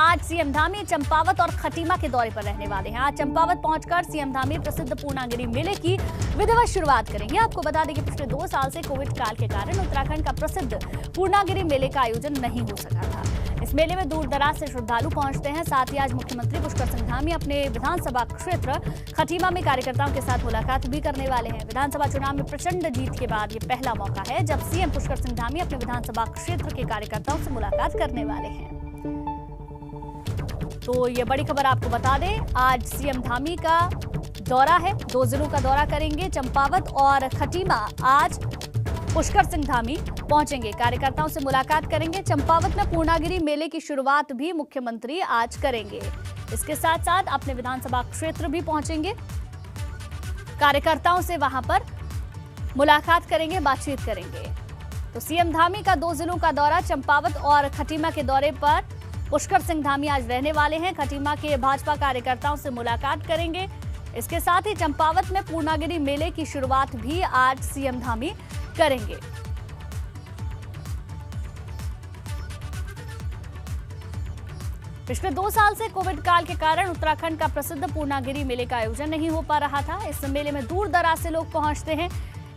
आज सीएम धामी चंपावत और खटीमा के दौरे पर रहने वाले हैं। आज चंपावत पहुंचकर सीएम धामी प्रसिद्ध पूर्णागिरि मेले की विधिवत शुरुआत करेंगे। आपको बता दें कि पिछले 2 साल से कोविड काल के कारण उत्तराखंड का प्रसिद्ध पूर्णागिरि मेले का आयोजन नहीं हो सका था। इस मेले में दूर दराज से श्रद्धालु पहुंचते हैं। साथ ही आज मुख्यमंत्री पुष्कर सिंह धामी अपने विधानसभा क्षेत्र खटीमा में कार्यकर्ताओं के साथ मुलाकात भी करने वाले हैं। विधानसभा चुनाव में प्रचंड जीत के बाद ये पहला मौका है जब सीएम पुष्कर सिंह धामी अपने विधानसभा क्षेत्र के कार्यकर्ताओं से मुलाकात करने वाले हैं। तो ये बड़ी खबर आपको बता दें, आज सीएम धामी का दौरा है, 2 जिलों का दौरा करेंगे, चंपावत और खटीमा। आज पुष्कर सिंह धामी पहुंचेंगे, कार्यकर्ताओं से मुलाकात करेंगे। चंपावत में पूर्णागिरि मेले की शुरुआत भी मुख्यमंत्री आज करेंगे। इसके साथ साथ अपने विधानसभा क्षेत्र भी पहुंचेंगे, कार्यकर्ताओं से वहां पर मुलाकात करेंगे, बातचीत करेंगे। तो सीएम धामी का 2 जिलों का दौरा, चंपावत और खटीमा के दौरे पर पुष्कर सिंह धामी आज रहने वाले हैं। खटीमा के भाजपा कार्यकर्ताओं से मुलाकात करेंगे। इसके साथ ही चंपावत में पूर्णागिरि मेले की शुरुआत भी आज सीएम धामी करेंगे। पिछले 2 साल से कोविड काल के कारण उत्तराखंड का प्रसिद्ध पूर्णागिरि मेले का आयोजन नहीं हो पा रहा था। इस मेले में दूर दराज से लोग पहुंचते हैं।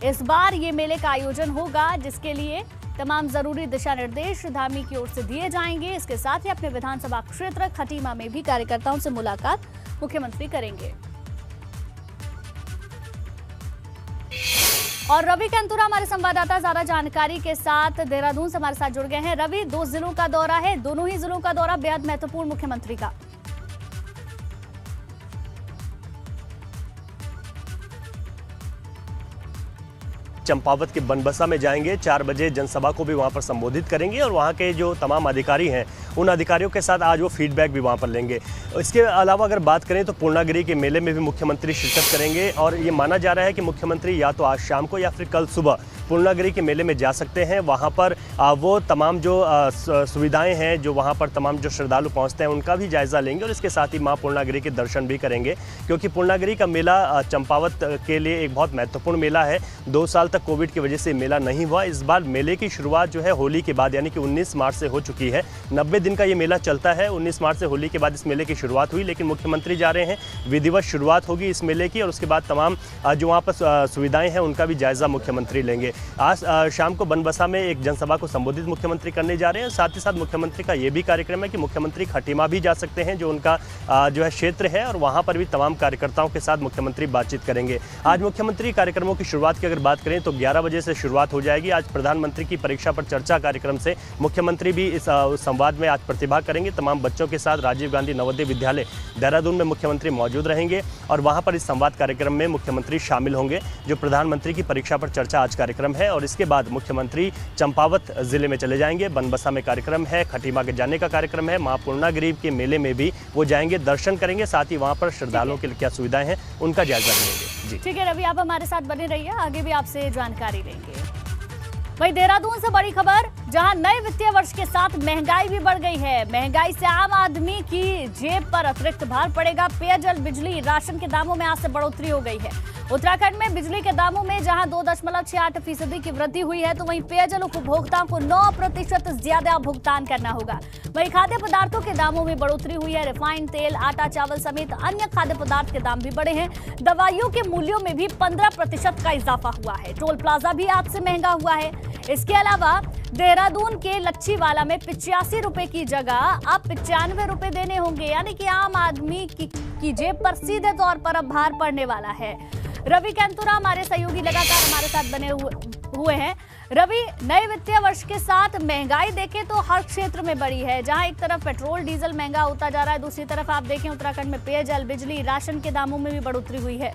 इस बार ये मेले का आयोजन होगा, जिसके लिए तमाम जरूरी दिशा निर्देश धामी की ओर से दिए जाएंगे। इसके साथ ही अपने विधानसभा क्षेत्र खटीमा में भी कार्यकर्ताओं से मुलाकात मुख्यमंत्री करेंगे। और रवि कैंतुरा हमारे संवाददाता ज्यादा जानकारी के साथ देहरादून से हमारे साथ जुड़ गए हैं। रवि, 2 जिलों का दौरा है, दोनों ही जिलों का दौरा बेहद महत्वपूर्ण मुख्यमंत्री का। चंपावत के बनबसा में जाएंगे, 4 बजे जनसभा को भी वहां पर संबोधित करेंगे और वहां के जो तमाम अधिकारी हैं उन अधिकारियों के साथ आज वो फीडबैक भी वहां पर लेंगे। इसके अलावा अगर बात करें तो पूर्णागिरि के मेले में भी मुख्यमंत्री शिरकत करेंगे और ये माना जा रहा है कि मुख्यमंत्री या तो आज शाम को या फिर कल सुबह पूर्णागिरि के मेले में जा सकते हैं। वहाँ पर वो तमाम जो सुविधाएं हैं, जो वहाँ पर तमाम जो श्रद्धालु पहुँचते हैं उनका भी जायज़ा लेंगे और इसके साथ ही माँ पूर्णागिरि के दर्शन भी करेंगे, क्योंकि पूर्णागिरि का मेला चंपावत के लिए एक बहुत महत्वपूर्ण मेला है। 2 साल तक कोविड की वजह से मेला नहीं हुआ। इस बार मेले की शुरुआत जो है होली के बाद यानी कि 19 मार्च से हो चुकी है। 90 दिन का ये मेला चलता है। 19 मार्च से होली के बाद इस मेले की शुरुआत हुई, लेकिन मुख्यमंत्री जा रहे हैं, विधिवत शुरुआत होगी इस मेले की और उसके बाद तमाम जो वहाँ पर सुविधाएं हैं उनका भी जायज़ा मुख्यमंत्री लेंगे। आज शाम को बनबसा में एक जनसभा को संबोधित मुख्यमंत्री करने जा रहे हैं। साथ ही साथ मुख्यमंत्री का ये भी कार्यक्रम है कि मुख्यमंत्री खटीमा भी जा सकते हैं, जो उनका जो है क्षेत्र है, और वहाँ पर भी तमाम कार्यकर्ताओं के साथ मुख्यमंत्री बातचीत करेंगे। आज मुख्यमंत्री कार्यक्रमों की शुरुआत की अगर बात करें तो 11 बजे से शुरुआत हो जाएगी। आज प्रधानमंत्री की परीक्षा पर चर्चा कार्यक्रम से मुख्यमंत्री भी इस संवाद में आज प्रतिभाग करेंगे। तमाम बच्चों के साथ राजीव गांधी नवोदय विद्यालय देहरादून में मुख्यमंत्री मौजूद रहेंगे और वहाँ पर इस संवाद कार्यक्रम में मुख्यमंत्री शामिल होंगे। जो प्रधानमंत्री की परीक्षा पर चर्चा आज कार्यक्रम है और इसके बाद मुख्यमंत्री चंपावत जिले में चले जाएंगे। बनबसा में कार्यक्रम है, खटीमा के जाने का कार्यक्रम है, मां पूर्णागिरि के मेले में भी वो जाएंगे, दर्शन करेंगे। साथ ही वहां पर श्रद्धालुओं के लिए क्या सुविधाएं हैं उनका जायजा लेंगे। जी ठीक है रवि, आप हमारे साथ बने रहिए, आगे भी आपसे जानकारी लेंगे। वहीं देहरादून से बड़ी खबर, जहां नए वित्तीय वर्ष के साथ महंगाई भी बढ़ गई है। महंगाई से आम आदमी की जेब पर अतिरिक्त भार पड़ेगा। पेयजल, बिजली, राशन के दामों में आज से बढ़ोतरी हो गई है। उत्तराखंड में बिजली के दामों में जहां 2.68% की वृद्धि हुई है, तो वहीं पेयजल उपभोक्ताओं को 9% ज्यादा भुगतान करना होगा। वहीं खाद्य पदार्थों के दामों में बढ़ोतरी हुई है। रिफाइंड तेल, आटा, चावल समेत अन्य खाद्य पदार्थ के दाम भी बढ़े हैं। दवाइयों के मूल्यों में भी 15% का इजाफा हुआ है। टोल प्लाजा भी आज से महंगा हुआ है। इसके अलावा देहरादून के लच्छीवाला में 85 रुपए की जगह अब 95 रुपए देने होंगे, यानी कि आम आदमी की जेब पर सीधे तौर पर अब भार पड़ने वाला है। रवि कैंतुरा हमारे सहयोगी लगातार हमारे साथ बने हुए हैं। रवि, नए वित्तीय वर्ष के साथ महंगाई देखें तो हर क्षेत्र में बढ़ी है। जहां एक तरफ पेट्रोल डीजल महंगा होता जा रहा है, दूसरी तरफ आप देखें उत्तराखंड में पेयजल, बिजली, राशन के दामों में भी बढ़ोतरी हुई है।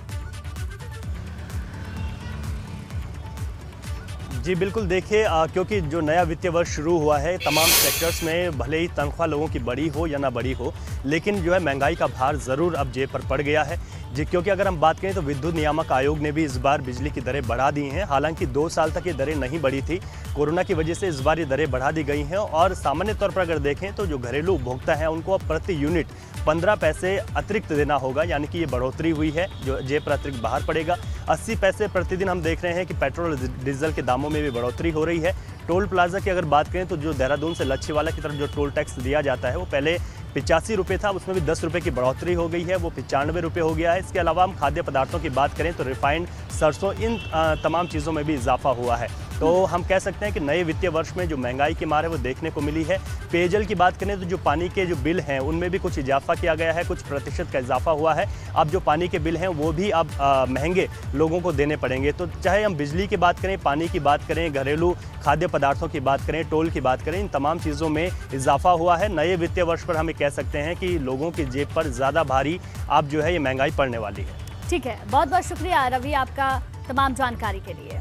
जी बिल्कुल, देखिए क्योंकि जो नया वित्तीय वर्ष शुरू हुआ है, तमाम सेक्टर्स में भले ही तनख्वाह लोगों की बड़ी हो या ना बड़ी हो, लेकिन जो है महंगाई का भार ज़रूर अब जेब पर पड़ गया है। जी, क्योंकि अगर हम बात करें तो विद्युत नियामक आयोग ने भी इस बार बिजली की दरें बढ़ा दी हैं। हालांकि 2 साल तक ये दरें नहीं बढ़ी थी, कोरोना की वजह से इस बार ये दरें बढ़ा दी गई हैं और सामान्य तौर पर अगर देखें तो जो घरेलू उपभोक्ता हैं उनको अब प्रति यूनिट 15 पैसे अतिरिक्त देना होगा, यानी कि ये बढ़ोतरी हुई है, जो जेब पर अतिरिक्त बाहर पड़ेगा। 80 पैसे प्रतिदिन हम देख रहे हैं कि पेट्रोल डीजल के दामों में भी बढ़ोतरी हो रही है। टोल प्लाजा की अगर बात करें तो जो देहरादून से लच्छीवाला की तरफ जो टोल टैक्स दिया जाता है वो पहले 85 रुपये था, उसमें भी 10 रुपये की बढ़ोतरी हो गई है, वो 95 रुपये हो गया है। इसके अलावा हम खाद्य पदार्थों की बात करें तो रिफाइंड, सरसों, इन तमाम चीज़ों में भी इजाफा हुआ है। तो हम कह सकते हैं कि नए वित्तीय वर्ष में जो महंगाई की मार है वो देखने को मिली है। पेयजल की बात करें तो जो पानी के जो बिल हैं उनमें भी कुछ इजाफा किया गया है, कुछ प्रतिशत का इजाफा हुआ है। अब जो पानी के बिल हैं वो भी अब महंगे लोगों को देने पड़ेंगे। तो चाहे हम बिजली की बात करें, पानी की बात करें, घरेलू खाद्य पदार्थों की बात करें, टोल की बात करें, इन तमाम चीज़ों में इजाफा हुआ है। नए वित्तीय वर्ष पर हमें कह सकते हैं कि लोगों की जेब पर ज़्यादा भारी अब जो है ये महंगाई पड़ने वाली है। ठीक है, बहुत बहुत शुक्रिया रवि आपका तमाम जानकारी के लिए।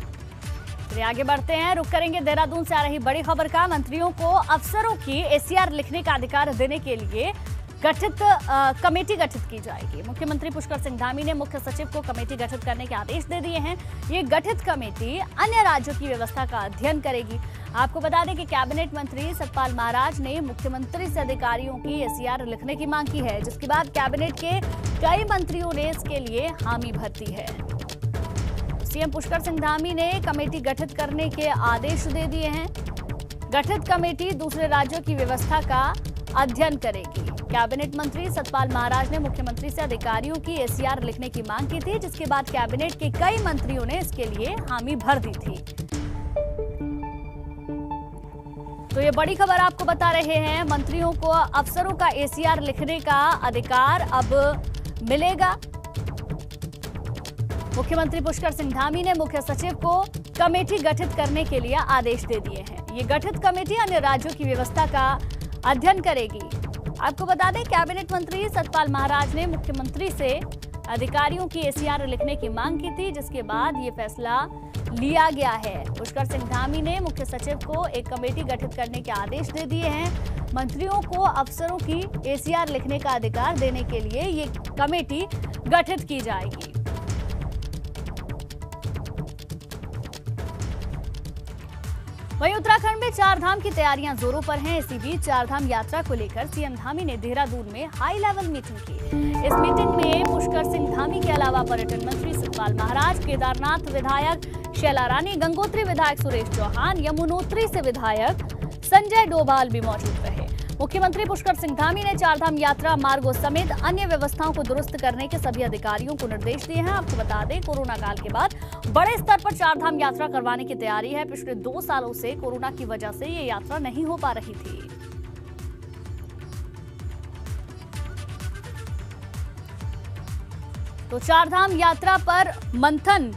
चलिए आगे बढ़ते हैं, रुक करेंगे देहरादून से आ रही बड़ी खबर का। मंत्रियों को अफसरों की एसीआर लिखने का अधिकार देने के लिए कमेटी गठित की जाएगी। मुख्यमंत्री पुष्कर सिंह धामी ने मुख्य सचिव को कमेटी गठित करने के आदेश दे दिए हैं। ये गठित कमेटी अन्य राज्यों की व्यवस्था का अध्ययन करेगी। आपको बता दें कि कैबिनेट मंत्री सतपाल महाराज ने मुख्यमंत्री से अधिकारियों की एसीआर लिखने की मांग की है, जिसके बाद कैबिनेट के कई मंत्रियों ने इसके लिए हामी भर दी है। सीएम पुष्कर सिंह धामी ने कमेटी गठित करने के आदेश दे दिए हैं। गठित कमेटी दूसरे राज्यों की व्यवस्था का अध्ययन करेगी। कैबिनेट मंत्री सतपाल महाराज ने मुख्यमंत्री से अधिकारियों की एसीआर लिखने की मांग की थी, जिसके बाद कैबिनेट के कई मंत्रियों ने इसके लिए हामी भर दी थी। तो ये बड़ी खबर आपको बता रहे हैं, मंत्रियों को अफसरों का एसीआर लिखने का अधिकार अब मिलेगा। मुख्यमंत्री पुष्कर सिंह धामी ने मुख्य सचिव को कमेटी गठित करने के लिए आदेश दे दिए हैं। ये गठित कमेटी अन्य राज्यों की व्यवस्था का अध्ययन करेगी। आपको बता दें, कैबिनेट मंत्री सतपाल महाराज ने मुख्यमंत्री से अधिकारियों की एसीआर लिखने की मांग की थी, जिसके बाद ये फैसला लिया गया है। पुष्कर सिंह धामी ने मुख्य सचिव को एक कमेटी गठित करने के आदेश दे दिए हैं। मंत्रियों को अफसरों की एसीआर लिखने का अधिकार देने के लिए ये कमेटी गठित की जाएगी। वहीं उत्तराखंड में चारधाम की तैयारियां जोरों पर हैं। इसी बीच चारधाम यात्रा को लेकर सीएम धामी ने देहरादून में हाई लेवल मीटिंग की। इस मीटिंग में पुष्कर सिंह धामी के अलावा पर्यटन मंत्री सतपाल महाराज, केदारनाथ विधायक शैला रानी, गंगोत्री विधायक सुरेश चौहान, यमुनोत्री से विधायक संजय डोभाल भी मौजूद रहे। मुख्यमंत्री पुष्कर सिंह धामी ने चारधाम यात्रा मार्गों समेत अन्य व्यवस्थाओं को दुरुस्त करने के सभी अधिकारियों को निर्देश दिए हैं। आपको बता दें, कोरोना काल के बाद बड़े स्तर पर चारधाम यात्रा करवाने की तैयारी है। पिछले 2 सालों से कोरोना की वजह से ये यात्रा नहीं हो पा रही थी। तो चारधाम यात्रा पर मंथन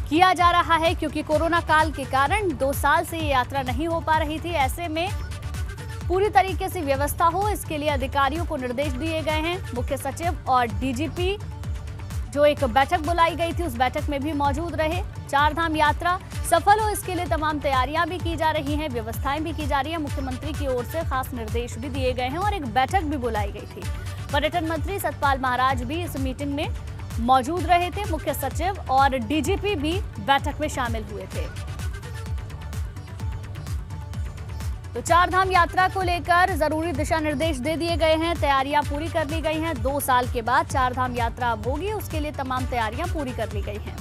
किया जा रहा है, क्योंकि कोरोना काल के कारण 2 साल से ये यात्रा नहीं हो पा रही थी। ऐसे में पूरी तरीके से व्यवस्था हो, इसके लिए अधिकारियों को निर्देश दिए गए हैं। मुख्य सचिव और डीजीपी जो एक बैठक बुलाई गई थी, उस बैठक में भी मौजूद रहे। चारधाम यात्रा सफल हो, इसके लिए तमाम तैयारियां भी की जा रही हैं, व्यवस्थाएं भी की जा रही हैं। मुख्यमंत्री की ओर से खास निर्देश भी दिए गए हैं और एक बैठक भी बुलाई गई थी। पर्यटन मंत्री सतपाल महाराज भी इस मीटिंग में मौजूद रहे थे। मुख्य सचिव और डीजीपी भी बैठक में शामिल हुए थे। तो चारधाम यात्रा को लेकर जरूरी दिशा निर्देश दे दिए गए हैं, तैयारियां पूरी कर ली गई हैं। 2 साल के बाद चारधाम यात्रा अब होगी, उसके लिए तमाम तैयारियां पूरी कर ली गई हैं।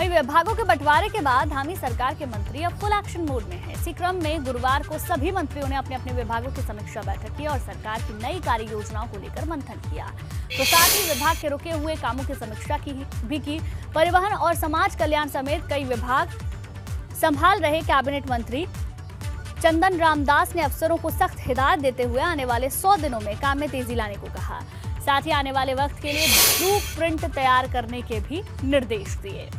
विभागों के बंटवारे के बाद धामी सरकार के मंत्री अब फुल एक्शन मोड में हैं। इसी क्रम में गुरुवार को सभी मंत्रियों ने अपने अपने विभागों की समीक्षा बैठक की और सरकार की नई कार्य योजनाओं को लेकर मंथन किया। तो साथ ही विभाग के रुके हुए कामों की समीक्षा भी की। परिवहन और समाज कल्याण समेत कई विभाग संभाल रहे कैबिनेट मंत्री चंदन रामदास ने अफसरों को सख्त हिदायत देते हुए आने वाले 100 दिनों में काम में तेजी लाने को कहा। साथ ही आने वाले वक्त के लिए ब्लू प्रिंट तैयार करने के भी निर्देश दिए।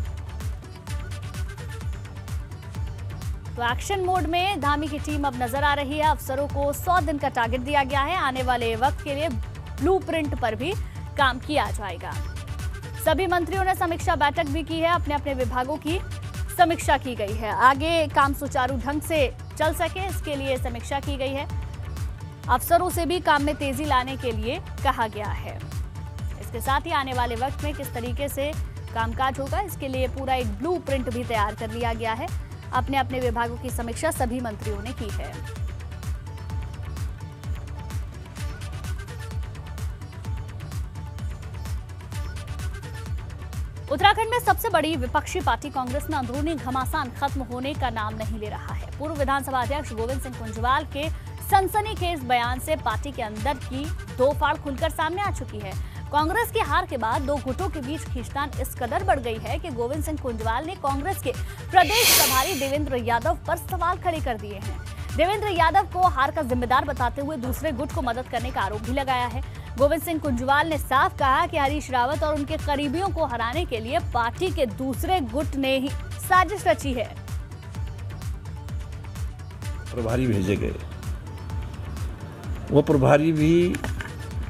तो एक्शन मोड में धामी की टीम अब नजर आ रही है। अफसरों को 100 दिन का टारगेट दिया गया है। आने वाले वक्त के लिए ब्लूप्रिंट पर भी काम किया जाएगा। सभी मंत्रियों ने समीक्षा बैठक भी की है, अपने अपने विभागों की समीक्षा की गई है। आगे काम सुचारू ढंग से चल सके, इसके लिए समीक्षा की गई है। अफसरों से भी काम में तेजी लाने के लिए कहा गया है। इसके साथ ही आने वाले वक्त में किस तरीके से कामकाज होगा, इसके लिए पूरा एक ब्लूप्रिंट भी तैयार कर लिया गया है। अपने अपने विभागों की समीक्षा सभी मंत्रियों ने की है। उत्तराखंड में सबसे बड़ी विपक्षी पार्टी कांग्रेस में अंदरूनी घमासान खत्म होने का नाम नहीं ले रहा है। पूर्व विधानसभा अध्यक्ष गोविंद सिंह कुंजवाल के सनसनीखेज बयान से पार्टी के अंदर की दो फाड़ खुलकर सामने आ चुकी है। कांग्रेस की हार के बाद दो गुटों के बीच खींचतान इस कदर बढ़ गई है कि गोविंद सिंह कुंजवाल ने कांग्रेस के प्रदेश प्रभारी देवेंद्र यादव पर सवाल खड़े कर दिए हैं। देवेंद्र यादव को हार का जिम्मेदार बताते हुए दूसरे गुट को मदद करने का आरोप भी लगाया है। गोविंद सिंह कुंजवाल ने साफ कहा कि हरीश रावत और उनके करीबियों को हराने के लिए पार्टी के दूसरे गुट ने ही साजिश रची है। प्रभारी भेजे गए, वो प्रभारी भी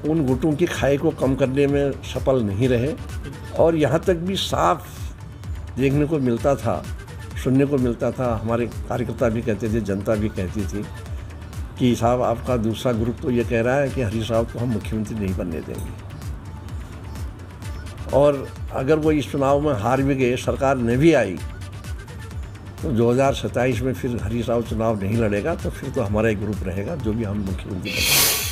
उन गुटों की खाई को कम करने में सफल नहीं रहे और यहाँ तक भी साफ देखने को मिलता था, सुनने को मिलता था। हमारे कार्यकर्ता भी कहते थे, जनता भी कहती थी कि साहब आपका दूसरा ग्रुप तो ये कह रहा है कि हरीश रावत को हम मुख्यमंत्री नहीं बनने देंगे। और अगर वो इस चुनाव में हार भी गए, सरकार नहीं भी आई, तो 2027 में फिर हरीश रावत चुनाव नहीं लड़ेगा, तो फिर तो हमारा एक ग्रुप रहेगा जो भी हम मुख्यमंत्री बनेंगे।